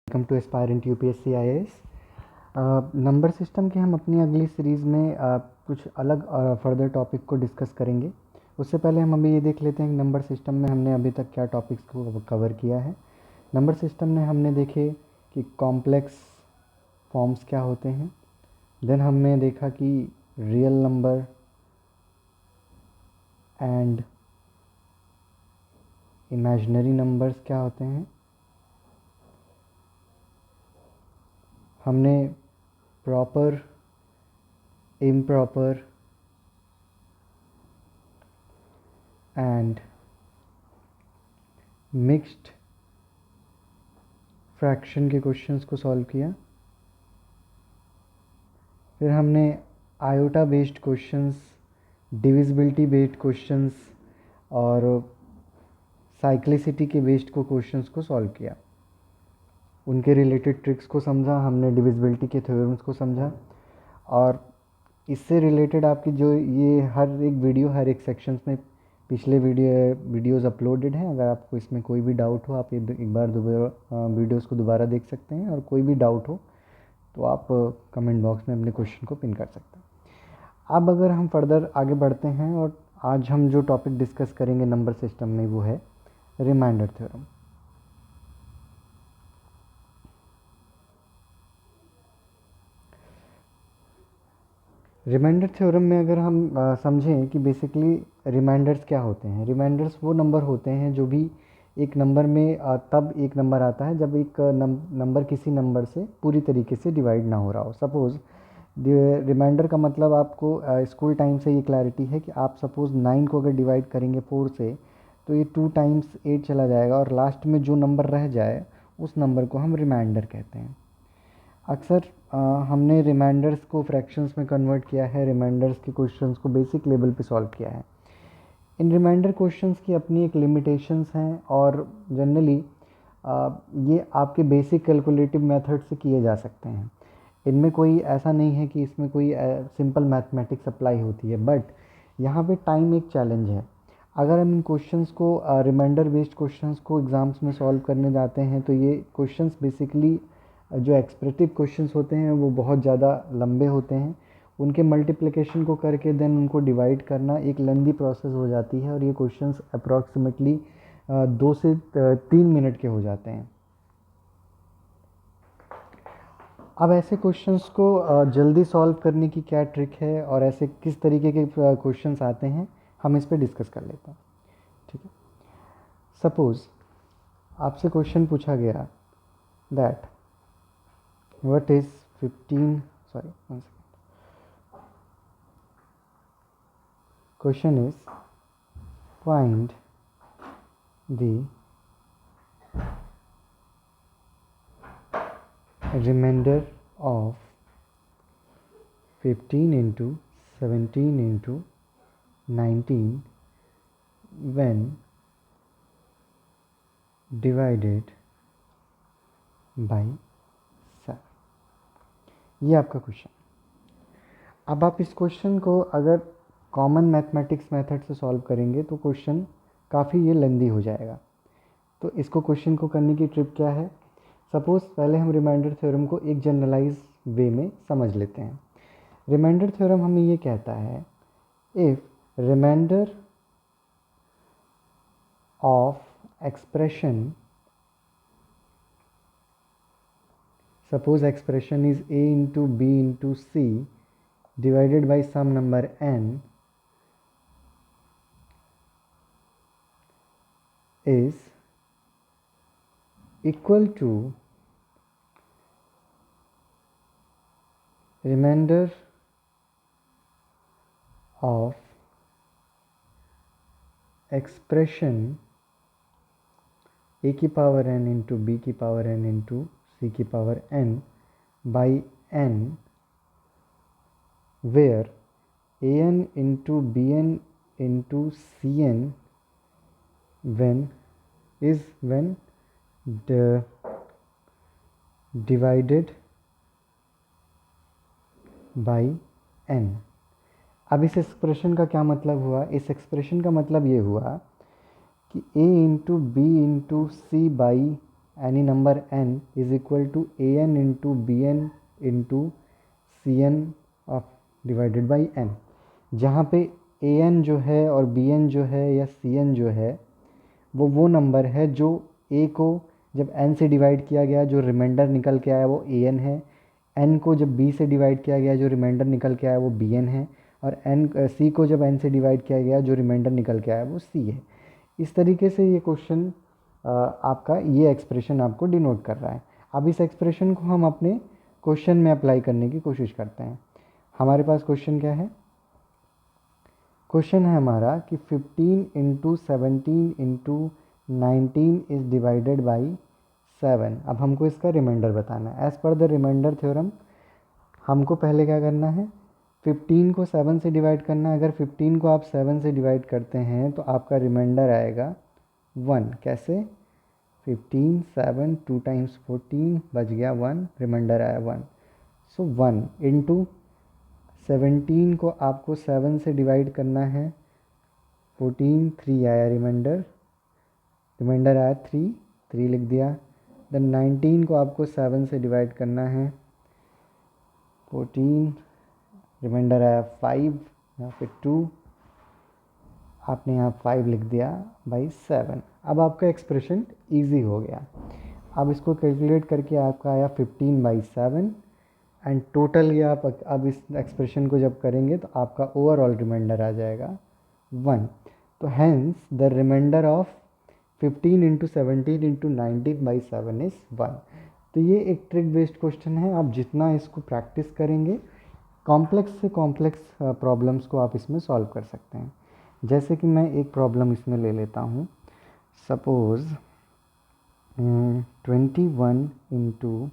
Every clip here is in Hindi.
Welcome to aspirant UPSC IAS. Number system के हम अपनी अगली सीरीज़ में कुछ अलग फर्दर टॉपिक को डिस्कस करेंगे। उससे पहले हम अभी ये देख लेते हैं कि नंबर सिस्टम में हमने अभी तक क्या टॉपिक्स को कवर किया है। नंबर सिस्टम में हमने देखे कि कॉम्प्लेक्स फॉर्म्स क्या होते हैं, देन हमने देखा कि real number and imaginary numbers क्या होते हैं। हमने proper, improper and mixed fraction के क्वेश्चंस को सॉल्व किया। फिर हमने iota based questions, divisibility based questions और साइक्लिसिटी के बेस्ड को क्वेश्चंस को सॉल्व किया। उनके रिलेटेड ट्रिक्स को समझा हमने, डिविजिबिलिटी के थ्योरम्स को समझा, और इससे रिलेटेड आपकी जो ये हर एक वीडियो, हर एक सेक्शंस में पिछले वीडियोस अपलोडेड हैं। अगर आपको इसमें कोई भी डाउट हो, आप एक बार दोबारा वीडियोस को दोबारा देख सकते हैं, और कोई भी डाउट हो तो आप कमेंट बॉक्स में अपने क्वेश्चन को पिन कर सकते हैं। अब अगर हम फर्दर आगे बढ़ते हैं, और आज हम जो टॉपिक डिस्कस करेंगे नंबर सिस्टम में वो है रिमाइंडर थ्योरम। रिमाइंडर थ्योरम में अगर हम समझें कि बेसिकली रिमाइंडर्स क्या होते हैं। रिमाइंडर्स वो नंबर होते हैं जो भी एक नंबर में तब एक नंबर आता है जब एक नंबर किसी नंबर से पूरी तरीके से डिवाइड ना हो रहा हो। सपोज़ रिमाइंडर का मतलब आपको स्कूल टाइम से ये क्लैरिटी है कि आप सपोज़ 9 को अगर डिवाइड करेंगे 4 से तो ये 2 टाइम्स 8 चला जाएगा, और लास्ट में जो नंबर रह जाए उस नंबर को हम रिमाइंडर कहते हैं। अक्सर हमने रिमाइंडर्स को फ्रैक्शंस में कन्वर्ट किया है, रिमाइंडर्स के क्वेश्चंस को बेसिक लेवल पे सॉल्व किया है। इन रिमाइंडर क्वेश्चंस की अपनी एक लिमिटेशंस हैं, और जनरली ये आपके बेसिक कैलकुलेटिव मेथड से किए जा सकते हैं। इनमें कोई ऐसा नहीं है कि इसमें कोई सिंपल मैथमेटिक्स अप्लाई होती है, बट यहाँ पे टाइम एक चैलेंज है। अगर हम इन क्वेश्चंस को रिमाइंडर बेस्ड क्वेश्चंस को एग्ज़ाम्स में सॉल्व करने जाते हैं तो ये क्वेश्चंस बेसिकली जो एक्सप्रेटिव क्वेश्चंस होते हैं वो बहुत ज़्यादा लंबे होते हैं। उनके मल्टीप्लिकेशन को करके देन उनको डिवाइड करना एक लेंदी प्रोसेस हो जाती है, और ये क्वेश्चंस अप्रॉक्सीमेटली 2 से 3 मिनट के हो जाते हैं। अब ऐसे क्वेश्चंस को जल्दी सॉल्व करने की क्या ट्रिक है, और ऐसे किस तरीके के क्वेश्चंस आते हैं, हम इस पे डिस्कस कर लेते हैं। ठीक है, सपोज़ आपसे क्वेश्चन पूछा गया that what is 15, sorry 1 second, question is find the remainder of 15 into 17 into 19 when divided by 7। ये आपका क्वेश्चन। अब आप इस क्वेश्चन को अगर कॉमन मैथमेटिक्स मेथड से सॉल्व करेंगे तो क्वेश्चन काफ़ी ये लेंदी हो जाएगा। तो इसको क्वेश्चन को करने की ट्रिक क्या है, सपोज़ पहले हम रिमाइंडर थ्योरम को एक जनरलाइज वे में समझ लेते हैं। रिमाइंडर थ्योरम हमें ये कहता है, if remainder of expression, suppose expression is a into B into C divided by some number n is equal to remainder of expression a की पावर n इंटू बी की पावर n इंटू सी की power n by n, where an into bn into cn when divided by n। अब इस एक्सप्रेशन का क्या मतलब हुआ, इस एक्सप्रेशन का मतलब ये हुआ कि a into B into C by any number n is equal to A N into B N into C N of divided by n, जहाँ पे ए एन जो है और बी एन जो है या सी एन जो है वो नंबर है जो a को जब n से डिवाइड किया गया जो रिमाइंडर निकल के आया वो ए एन है, n को जब b से डिवाइड किया गया जो रिमाइंडर निकल के आया वो बी एन है, और c को जब n से डिवाइड किया गया जो रिमाइंडर निकल के आया वो c है। इस तरीके से ये क्वेश्चन आपका ये एक्सप्रेशन आपको डिनोट कर रहा है। अब इस एक्सप्रेशन को हम अपने क्वेश्चन में अप्लाई करने की कोशिश करते हैं। हमारे पास क्वेश्चन क्या है? क्वेश्चन है हमारा कि 15 into 17 into 19 is divided by 7। अब हमको इसका रिमाइंडर बताना है। As per the remainder theorem हमको पहले क्या करना है? 15 को 7 से डिवाइड करना है। अगर 15 को आप 7 से डिवाइड करते हैं तो आपका रिमाइंडर आएगा 1। कैसे? 15 7 2 टाइम्स 14 बच गया 1, रिमाइंडर आया 1। सो 1 इंटू 17 को आपको 7 से डिवाइड करना है, 14 3 आया रिमाइंडर आया 3 लिख दिया। देन 19 को आपको 7 से डिवाइड करना है, 14 रिमाइंडर आया 5, यहाँ पे 2 आपने यहाँ 5 लिख दिया बाई 7। अब आपका एक्सप्रेशन इजी हो गया। अब इसको कैलकुलेट करके आपका आया 15 बाई 7 एंड टोटल ये आप अब इस एक्सप्रेशन को जब करेंगे तो आपका ओवरऑल रिमाइंडर आ जाएगा 1। तो hence the remainder of 15 into 17 into 19 by 7 is 1। तो ये एक ट्रिक बेस्ड क्वेश्चन है। आप जितना इसको प्रैक्टिस करेंगे कॉम्प्लेक्स से कॉम्प्लेक्स प्रॉब्लम्स को आप इसमें सॉल्व कर सकते हैं। जैसे कि मैं एक प्रॉब्लम इसमें ले लेता हूँ। Suppose 21 into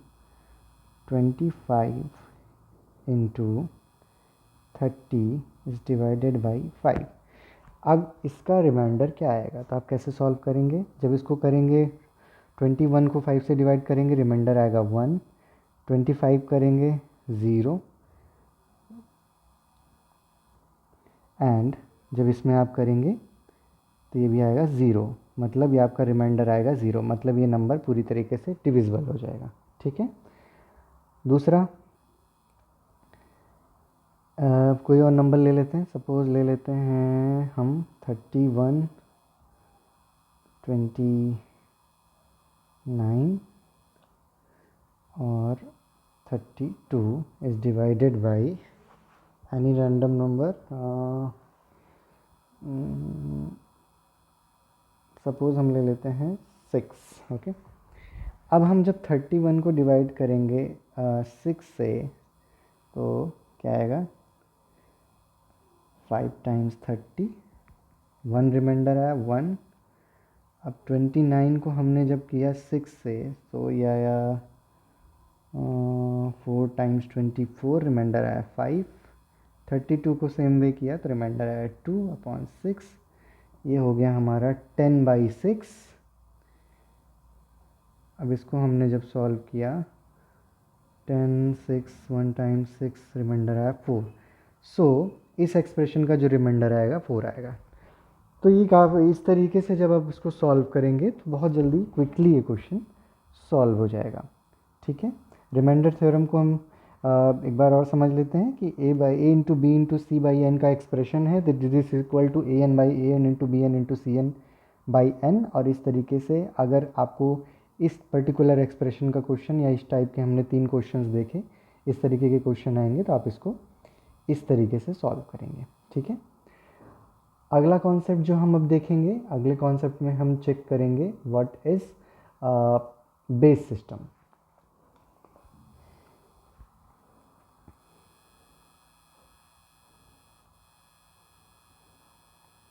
25 into 30 is divided by 5। अब इसका रिमाइंडर क्या आएगा? तो आप कैसे सॉल्व करेंगे? जब इसको करेंगे 21 को 5 से डिवाइड करेंगे, रिमाइंडर आएगा 1। 25 करेंगे 0, एंड जब इसमें आप करेंगे तो ये भी आएगा 0, मतलब ये आपका रिमाइंडर आएगा 0, मतलब ये नंबर पूरी तरीके से डिविजिबल हो जाएगा। ठीक है। दूसरा कोई और नंबर ले लेते हैं। सपोज़ ले लेते हैं हम 31 29 और 32 is divided by any random number. Suppose हम ले लेते हैं 6। ओके। अब हम जब 31 को डिवाइड करेंगे 6 से तो क्या आएगा? 5 टाइम्स 30, 1 रिमाइंडर आया 1। अब 29 को हमने जब किया 6 से तो ये आया 4 टाइम्स 24, रिमाइंडर आया 5। 32 को सेम वे किया तो रिमाइंडर आया 2/6। ये हो गया हमारा 10 बाई 6। अब इसको हमने जब सॉल्व किया 10 6 1 टाइम्स 6, रिमाइंडर आया 4। सो इस एक्सप्रेशन का जो रिमाइंडर आएगा 4 आएगा। तो ये काफ़ी इस तरीके से जब आप इसको सॉल्व करेंगे तो बहुत जल्दी क्विकली ये क्वेश्चन सॉल्व हो जाएगा। ठीक है। रिमाइंडर थ्योरम को हम एक बार और समझ लेते हैं कि a into B into C by N का एक्सप्रेशन है this is equal to A N by A N into B N into C N by N. और इस तरीके से अगर आपको इस पर्टिकुलर एक्सप्रेशन का क्वेश्चन या इस टाइप के हमने 3 क्वेश्चंस देखे, इस तरीके के क्वेश्चन आएंगे तो आप इसको इस तरीके से सॉल्व करेंगे। ठीक है। अगला कॉन्सेप्ट जो हम अब देखेंगे, अगले कॉन्सेप्ट में हम चेक करेंगे व्हाट इज बेस सिस्टम।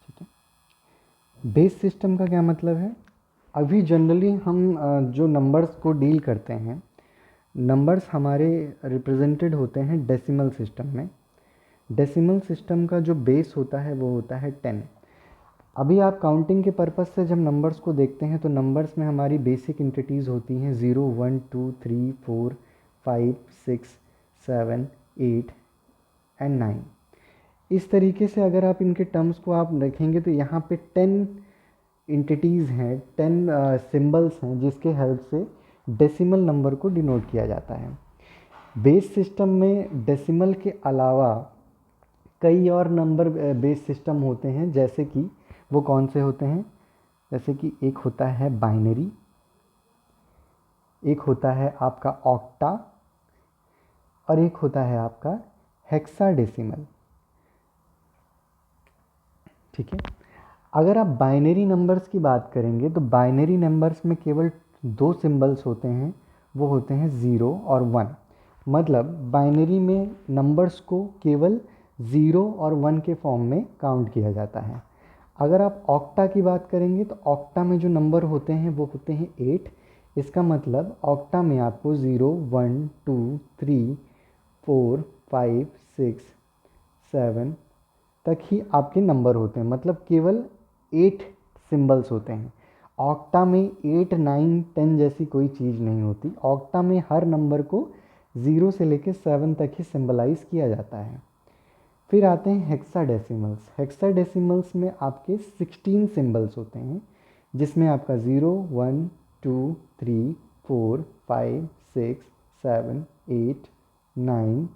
ठीक है। बेस सिस्टम का क्या मतलब है? अभी जनरली हम जो नंबर्स को डील करते हैं, नंबर्स हमारे रिप्रेजेंटेड होते हैं डेसिमल सिस्टम में। डेसिमल सिस्टम का जो बेस होता है वो होता है 10। अभी आप काउंटिंग के पर्पस से जब नंबर्स को देखते हैं तो नंबर्स में हमारी बेसिक इंटिटीज़ होती हैं 0 1 2 3 4 5 6 7 8 एंड 9। इस तरीके से अगर आप इनके टर्म्स को आप रखेंगे तो यहाँ पे 10 इंटिटीज़ हैं, 10 सिंबल्स हैं जिसके हेल्प से डेसिमल नंबर को डिनोट किया जाता है। बेस सिस्टम में डेसिमल के अलावा कई और नंबर बेस सिस्टम होते हैं, जैसे कि वो कौन से होते हैं, जैसे कि एक होता है बाइनरी, एक होता है आपका ऑक्टा और एक होता है आपका हेक्साडेसिमल। ठीक है, अगर आप बाइनरी नंबर्स की बात करेंगे तो बाइनरी नंबर्स में केवल दो सिंबल्स होते हैं, वो होते हैं 0 और 1। मतलब बाइनरी में नंबर्स को केवल 0 और 1 के फॉर्म में काउंट किया जाता है। अगर आप ऑक्टा की बात करेंगे तो ऑक्टा में जो नंबर होते हैं वो होते हैं 8। इसका मतलब ऑक्टा में आपको 0, 1, 2, 3, 4, 5, 6, 7 तक ही आपके नंबर होते हैं, मतलब केवल 8 सिंबल्स होते हैं। ऑक्टा में 8, 9, 10 जैसी कोई चीज़ नहीं होती। ऑक्टा में हर नंबर को 0 से लेकर 7 तक ही सिंबलाइज किया जाता है। फिर आते हैं हेक्साडेसिमल्स। हेक्साडेसिमल्स में आपके 16 सिंबल्स होते हैं, जिसमें आपका 0, 1, 2, 3, 4, 5, 6, 7, 8, 9,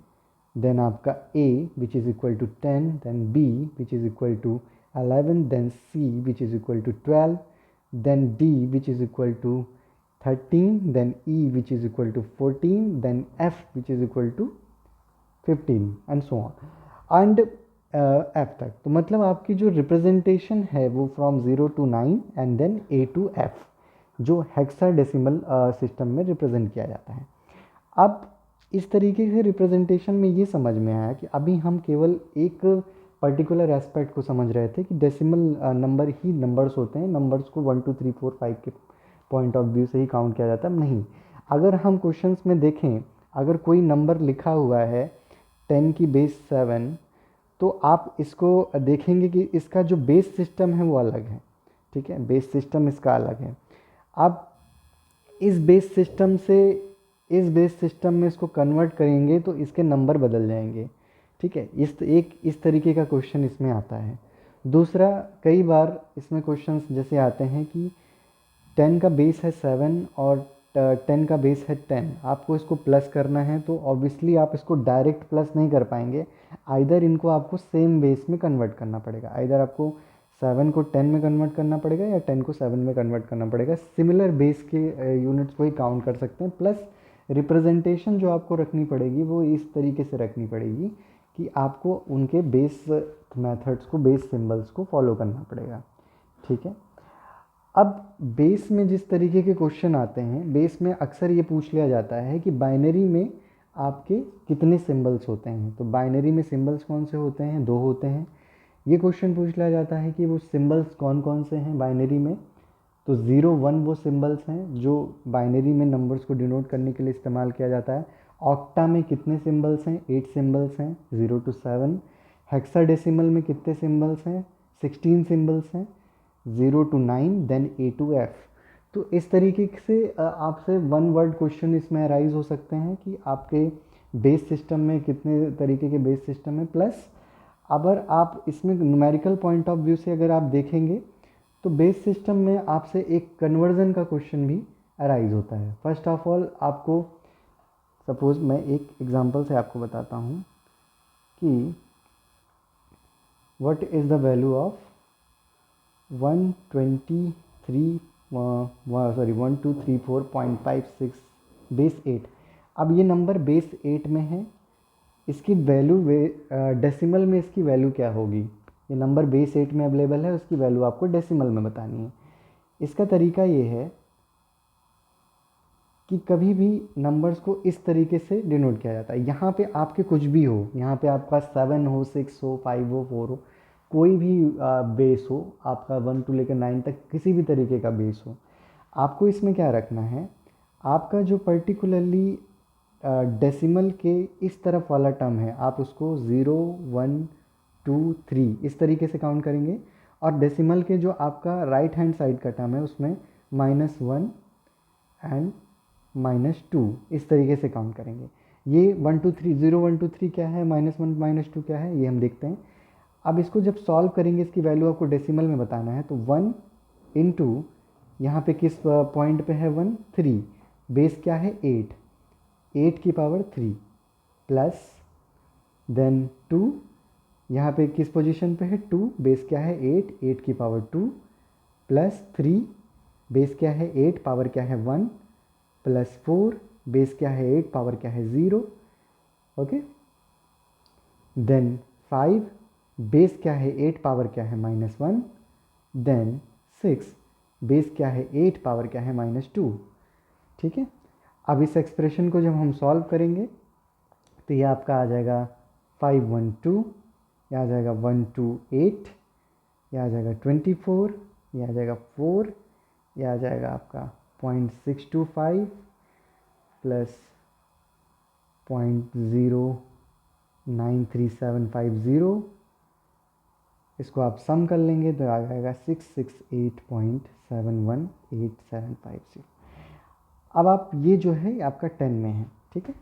then आपका A which is equal to 10, then B which is equal to 11, then C which is equal to 12, then D which is equal to 13, then E which is equal to 14, then F which is equal to 15 and so on and F तक। तो मतलब आपकी जो रिप्रेजेंटेशन है वो from 0 to 9 and then A to F जो हेक्साडेसिमल सिस्टम में रिप्रेजेंट किया जाता है। अब इस तरीके से रिप्रेजेंटेशन में ये समझ में आया कि अभी हम केवल एक पर्टिकुलर एस्पेक्ट को समझ रहे थे कि डेसिमल नंबर ही नंबर्स होते हैं, नंबर्स को 1, 2, 3, 4, 5 के पॉइंट ऑफ व्यू से ही काउंट किया जाता है। नहीं, अगर हम क्वेश्चंस में देखें, अगर कोई नंबर लिखा हुआ है 10 की बेस 7, तो आप इसको देखेंगे कि इसका जो बेस सिस्टम है वो अलग है। ठीक है, बेस सिस्टम इसका अलग है। अब इस बेस सिस्टम में इसको कन्वर्ट करेंगे तो इसके नंबर बदल जाएंगे। ठीक है, इस तरीके का क्वेश्चन इसमें आता है। दूसरा, कई बार इसमें क्वेश्चंस जैसे आते हैं कि 10 का बेस है 7 और 10 का बेस है 10, आपको इसको प्लस करना है तो ऑब्वियसली आप इसको डायरेक्ट प्लस नहीं कर पाएंगे। आइदर इनको आपको सेम बेस में कन्वर्ट करना पड़ेगा, आइदर आपको 7 को 10 में कन्वर्ट करना पड़ेगा या 10 को 7 में कन्वर्ट करना पड़ेगा। सिमिलर बेस के यूनिट्स को ही काउंट कर सकते हैं। प्लस रिप्रेजेंटेशन जो आपको रखनी पड़ेगी वो इस तरीके से रखनी पड़ेगी कि आपको उनके बेस मेथड्स को, बेस सिंबल्स को फॉलो करना पड़ेगा। ठीक है, अब बेस में जिस तरीके के क्वेश्चन आते हैं, बेस में अक्सर ये पूछ लिया जाता है कि बाइनरी में आपके कितने सिंबल्स होते हैं। तो बाइनरी में सिंबल्स कौन से होते हैं, 2 होते हैं। ये क्वेश्चन पूछ लिया जाता है कि वो सिंबल्स कौन कौन से हैं बाइनरी में। तो 0, 1 वो सिंबल्स हैं जो बाइनरी में नंबर्स को डिनोट करने के लिए इस्तेमाल किया जाता है। ऑक्टा में कितने सिंबल्स हैं, 8 सिंबल्स हैं, 0 to 7। हेक्साडेसिमल में कितने सिंबल्स हैं, 16 सिंबल्स हैं, 0 to 9, then A to F। तो इस तरीके से आपसे 1 वर्ड क्वेश्चन इसमें अराइज हो सकते हैं कि आपके बेस सिस्टम में कितने तरीके के बेस सिस्टम है। प्लस अगर आप इसमें न्यूमेरिकल पॉइंट ऑफ व्यू से अगर आप देखेंगे तो बेस सिस्टम में आपसे एक कन्वर्जन का क्वेश्चन भी अराइज होता है। फर्स्ट ऑफ ऑल, आपको सपोज मैं एक एग्जांपल से आपको बताता हूँ कि what is the value of 123.56 base 8। अब ये नंबर बेस 8 में है, इसकी वैल्यू डेसिमल में इसकी वैल्यू क्या होगी। ये नंबर बेस 8 में अवेलेबल है, उसकी वैल्यू आपको डेसिमल में बतानी है। इसका तरीका ये है कि कभी भी नंबर्स को इस तरीके से डिनोट किया जाता है। यहाँ पे आपके कुछ भी हो, यहाँ पे आपका 7 हो, 6 हो, 5 हो, 4 हो, कोई भी बेस हो, आपका 1 to लेकर 9 तक किसी भी तरीके का बेस हो, आपको इसमें क्या रखना है, आपका जो पर्टिकुलरली डेसिमल के इस तरफ वाला टर्म है, आप उसको 0, 1, 2, 3 इस तरीके से काउंट करेंगे। और डेसिमल के जो आपका राइट हैंड साइड का टर्म है उसमें -1 एंड -2 इस तरीके से काउंट करेंगे। ये 1, 2, 3, 0, 1, 2, 3 क्या है, -1, -2 क्या है, ये हम देखते हैं। अब इसको जब सॉल्व करेंगे, इसकी वैल्यू आपको डेसिमल में बताना है, तो 1 इनटू यहाँ पे किस पॉइंट पे है 1, 3, बेस क्या है 8, 8 की पावर 3 प्लस देन 2, यहाँ पे किस पोजीशन पे है 2, बेस क्या है 8, 8 की पावर 2 प्लस 3, बेस क्या है 8, पावर क्या है 1 प्लस 4, बेस क्या है 8, पावर क्या है 0, ओके। देन 5, बेस क्या है 8, पावर क्या है -1, देन 6, बेस क्या है 8, पावर क्या है -2, ठीक है। अब इस एक्सप्रेशन को जब हम सॉल्व करेंगे तो ये आपका आ जाएगा 512, यह आ जाएगा 128, यह आ जाएगा 24, यह आ जाएगा 4, यह आ जाएगा आपका 0.625 प्लस 0.093750, इसको आप सम कर लेंगे तो आ जाएगा 668.718750। अब आप ये जो है आपका 10 में है, ठीक है।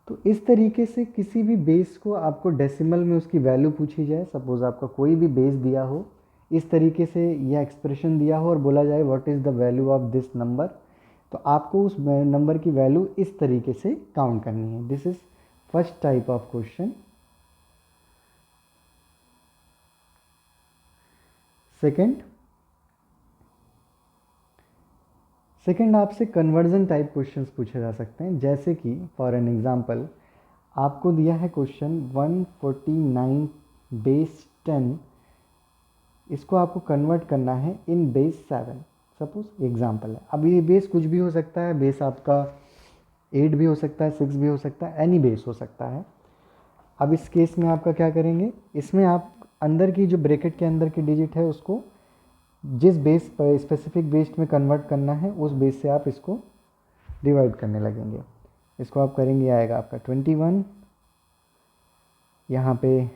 तो इस तरीके से किसी भी बेस को आपको डेसिमल में उसकी वैल्यू पूछी जाए, सपोज आपका कोई भी बेस दिया हो, इस तरीके से यह एक्सप्रेशन दिया हो और बोला जाए what is the value of this number, तो आपको उस नंबर की वैल्यू इस तरीके से काउंट करनी है। This is first type of question. Second आपसे कन्वर्जन टाइप क्वेश्चंस पूछे जा सकते हैं, जैसे कि फॉर एन एग्जांपल आपको दिया है क्वेश्चन 149 बेस 10, इसको आपको कन्वर्ट करना है इन बेस 7, सपोज एग्जांपल है। अब ये बेस कुछ भी हो सकता है, बेस आपका 8 भी हो सकता है, 6 भी हो सकता है, एनी बेस हो सकता है। अब इस केस में आपका क्या करेंगे, इसमें आप अंदर की जो ब्रैकेट के अंदर की डिजिट है उसको जिस बेस पर स्पेसिफिक बेस में कन्वर्ट करना है उस बेस से आप इसको डिवाइड करने लगेंगे। इसको आप करेंगे, आएगा आपका 21, यहाँ पे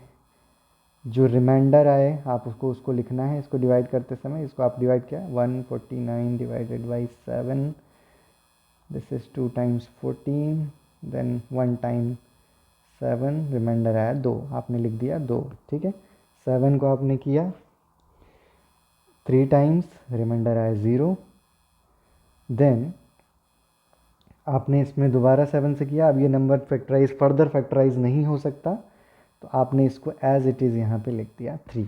जो रिमाइंडर आए आप उसको लिखना है, इसको डिवाइड करते समय इसको आप डिवाइड किया 149 divided by 7, this is 2 times 14, then 1 time 7, remainder आया 2, आपने लिख दिया 2, ठीक है। 7 को आपने किया 3 टाइम्स, रिमाइंडर आया 0, देन आपने इसमें दोबारा 7 से किया। अब ये नंबर फैक्टराइज फर्दर फैक्टराइज नहीं हो सकता, तो आपने इसको एज इट इज़ यहाँ पे लिख दिया 3।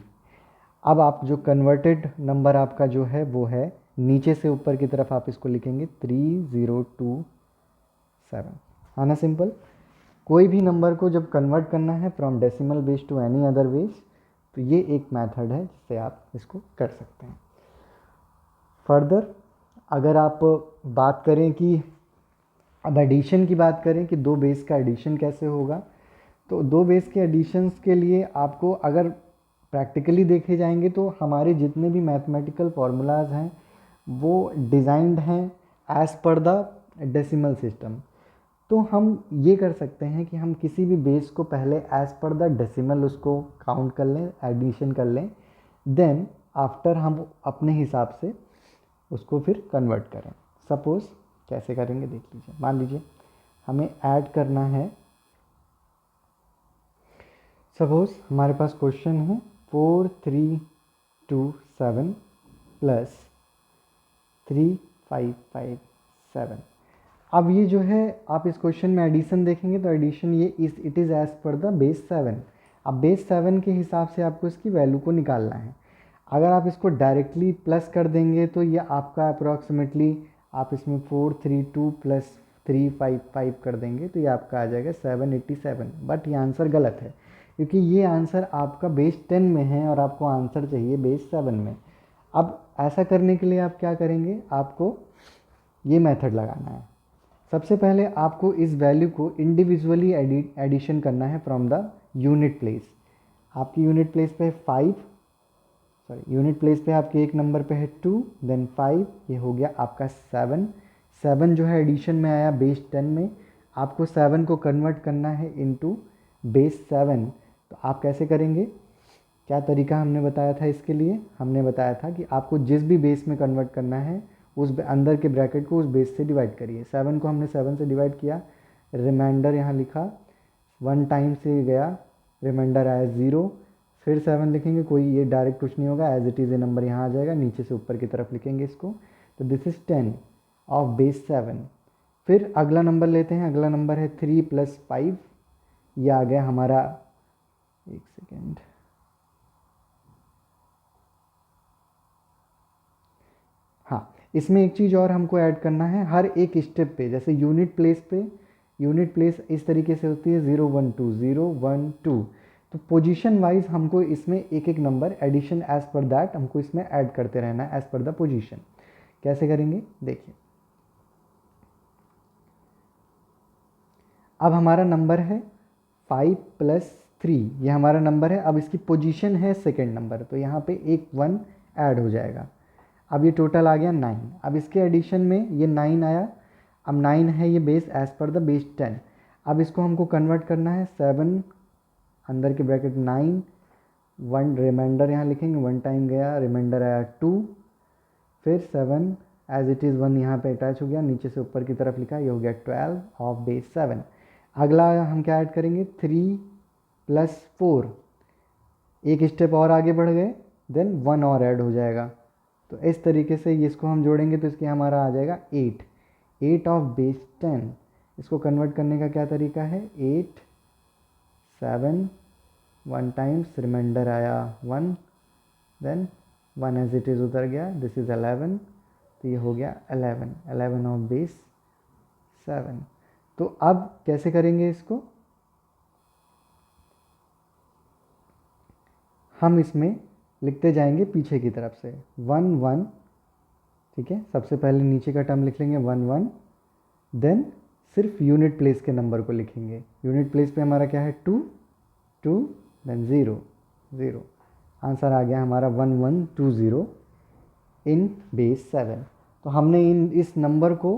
अब आप जो कन्वर्टेड नंबर आपका जो है वो है नीचे से ऊपर की तरफ आप इसको लिखेंगे 3027। आना सिंपल। कोई भी नंबर को जब कन्वर्ट करना है from decimal base to any other base, तो ये एक मेथड है जिससे आप इसको कर सकते हैं। फर्दर अगर आप बात करें कि अब एडिशन की बात करें कि दो बेस का एडिशन कैसे होगा, तो दो बेस के एडिशंस के लिए आपको अगर प्रैक्टिकली देखे जाएंगे तो हमारे जितने भी मैथमेटिकल फार्मूलाज हैं वो डिज़ाइंड हैं as per the decimal system. तो हम ये कर सकते हैं कि हम किसी भी बेस को पहले एज़ पर द डेसिमल उसको काउंट कर लें, एडिशन कर लें, देन आफ्टर हम अपने हिसाब से उसको फिर कन्वर्ट करें। सपोज़ कैसे करेंगे देख लीजिए। मान लीजिए हमें ऐड करना है, सपोज़ हमारे पास क्वेश्चन है 4327 प्लस 3557। अब ये जो है आप इस क्वेश्चन में एडिशन देखेंगे तो एडिशन ये it is as per the base 7। अब बेस 7 के हिसाब से आपको इसकी वैल्यू को निकालना है। अगर आप इसको डायरेक्टली प्लस कर देंगे तो ये आपका अप्रॉक्सीमेटली आप इसमें 432 प्लस 355 कर देंगे तो ये आपका आ जाएगा 787। बट ये आंसर गलत है क्योंकि ये आंसर आपका बेस 10 में है और आपको आंसर चाहिए बेस 7 में। अब ऐसा करने के लिए आप क्या करेंगे, आपको ये मेथड लगाना है। सबसे पहले आपको इस वैल्यू को इंडिविजुअली एडिशन करना है फ्रॉम द यूनिट प्लेस। आपकी यूनिट प्लेस पे 5, यूनिट प्लेस पे आपके एक नंबर पे है 2, देन 5, ये हो गया आपका 7। 7 जो है एडिशन में आया बेस 10 में, आपको 7 को कन्वर्ट करना है इनटू बेस 7। तो आप कैसे करेंगे, क्या तरीका हमने बताया था इसके लिए, हमने बताया था कि आपको जिस भी बेस में कन्वर्ट करना है उस अंदर के ब्रैकेट को उस बेस से डिवाइड करिए। 7 को हमने 7 से डिवाइड किया, रिमाइंडर यहाँ लिखा, 1 टाइम से गया, रिमाइंडर आया 0, फिर 7 लिखेंगे, कोई ये डायरेक्ट कुछ नहीं होगा, as it is a number यहाँ आ जाएगा, नीचे से ऊपर की तरफ लिखेंगे इसको, तो दिस इज़ 10 ऑफ बेस 7। फिर अगला नंबर लेते हैं, अगला नंबर है 3 + 5, ये आ गया हमारा, एक सेकेंड, हाँ इसमें एक चीज़ और हमको ऐड करना है, हर एक स्टेप पे, जैसे यूनिट प्लेस पे, यूनिट प्लेस इस तरीके से होती है 0 1 2 0 1 2, तो पोजीशन वाइज हमको इसमें एक एक number addition as per that हमको इसमें ऐड करते रहना है एज पर द पोजीशन। कैसे करेंगे देखिए, अब हमारा नंबर है 5 + 3, ये हमारा नंबर है, अब इसकी पोजीशन है सेकेंड नंबर, तो यहाँ पे एक 1 ऐड हो जाएगा, अब ये टोटल आ गया 9। अब इसके एडिशन में ये 9 आया, अब 9 है ये base as per the base 10। अब इसको हमको कन्वर्ट करना है, 7 अंदर के ब्रैकेट 9, 1 रिमाइंडर यहाँ लिखेंगे, 1 टाइम गया, रिमाइंडर आया 2, फिर 7 एज इट इज़ 1 यहाँ पे अटैच हो गया, नीचे से ऊपर की तरफ लिखा, ये हो गया 12 ऑफ बेस 7। अगला हम क्या ऐड करेंगे, 3 + 4, एक स्टेप और आगे बढ़ गए, देन 1 और ऐड हो जाएगा, तो इस तरीके से इसको हम जोड़ेंगे तो इसके हमारा आ जाएगा 8 ऑफ बेस 10। इसको कन्वर्ट करने का क्या तरीका है, 8 7 1 टाइम्स, रिमाइंडर आया 1, देन 1 एज इट इज़ उतर गया, दिस इज़ 11, तो ये हो गया 11 ऑफ बेस 7। तो अब कैसे करेंगे इसको, हम इसमें लिखते जाएंगे पीछे की तरफ से 1 1, ठीक है, सबसे पहले नीचे का टर्म लिख लेंगे 1 1, देन सिर्फ यूनिट प्लेस के नंबर को लिखेंगे, यूनिट प्लेस पे हमारा क्या है 2 2, देन 0 0, आंसर आ गया हमारा 1 1 2 0 इन बेस 7। तो हमने इस नंबर को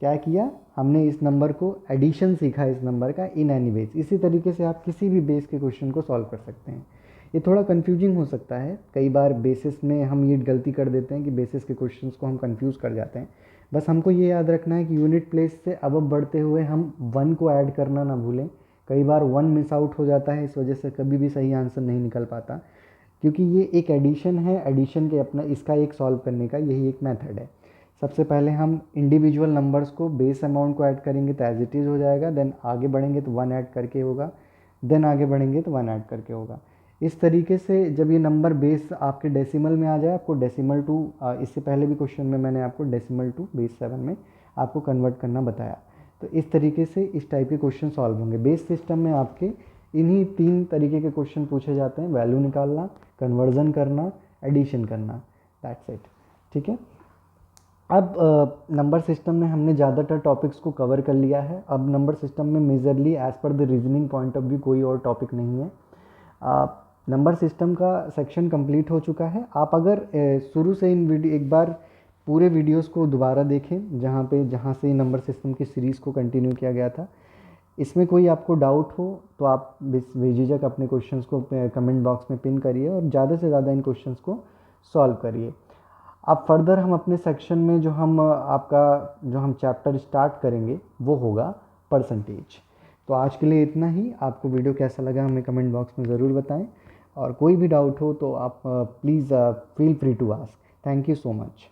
क्या किया, हमने इस नंबर को एडिशन सीखा इस नंबर का इन एनी बेस। इसी तरीके से आप किसी भी बेस के क्वेश्चन को सॉल्व कर सकते हैं। ये थोड़ा कंफ्यूजिंग हो सकता है, कई बार बेसिस में हम ये गलती कर देते हैं कि बेसिस के क्वेश्चंस को हम कंफ्यूज कर जाते हैं। बस हमको ये याद रखना है कि यूनिट प्लेस से अब बढ़ते हुए हम 1 को ऐड करना ना भूलें, कई बार 1 मिस आउट हो जाता है, इस वजह से कभी भी सही आंसर नहीं निकल पाता, क्योंकि ये एक एडिशन है, एडिशन के अपना इसका एक सॉल्व करने का यही एक मेथड है। सबसे पहले हम इंडिविजुअल नंबर्स को बेस अमाउंट को ऐड करेंगे तो एज इट इज़ हो जाएगा, देन आगे बढ़ेंगे तो 1 ऐड करके होगा, देन आगे बढ़ेंगे तो 1 ऐड करके होगा। इस तरीके से जब ये नंबर बेस आपके डेसिमल में आ जाए, आपको डेसिमल टू, इससे पहले भी क्वेश्चन में मैंने आपको डेसिमल टू बेस 7 में आपको कन्वर्ट करना बताया, तो इस तरीके से इस टाइप के क्वेश्चन सॉल्व होंगे। बेस सिस्टम में आपके इन्हीं 3 तरीके के क्वेश्चन पूछे जाते हैं, वैल्यू निकालना, कन्वर्जन करना, एडिशन करना, दैट्स इट, ठीक है। अब नंबर सिस्टम में हमने ज़्यादातर टॉपिक्स को कवर कर लिया है। अब नंबर सिस्टम में majorly as per the reasoning point of view कोई और टॉपिक नहीं है। नंबर सिस्टम का सेक्शन कंप्लीट हो चुका है। आप अगर शुरू से इन वीडियो एक बार पूरे वीडियोस को दोबारा देखें जहाँ से नंबर सिस्टम की सीरीज़ को कंटिन्यू किया गया था, इसमें कोई आपको डाउट हो तो आप बेझिझक अपने क्वेश्चंस को कमेंट बॉक्स में पिन करिए और ज़्यादा से ज़्यादा इन क्वेश्चंस को सॉल्व करिए। अब फर्दर हम अपने सेक्शन में जो हम चैप्टर स्टार्ट करेंगे वो होगा परसेंटेज। तो आज के लिए इतना ही। आपको वीडियो कैसा लगा हमें कमेंट बॉक्स में ज़रूर बताएं, और कोई भी डाउट हो तो आप please feel free to ask. Thank you so much.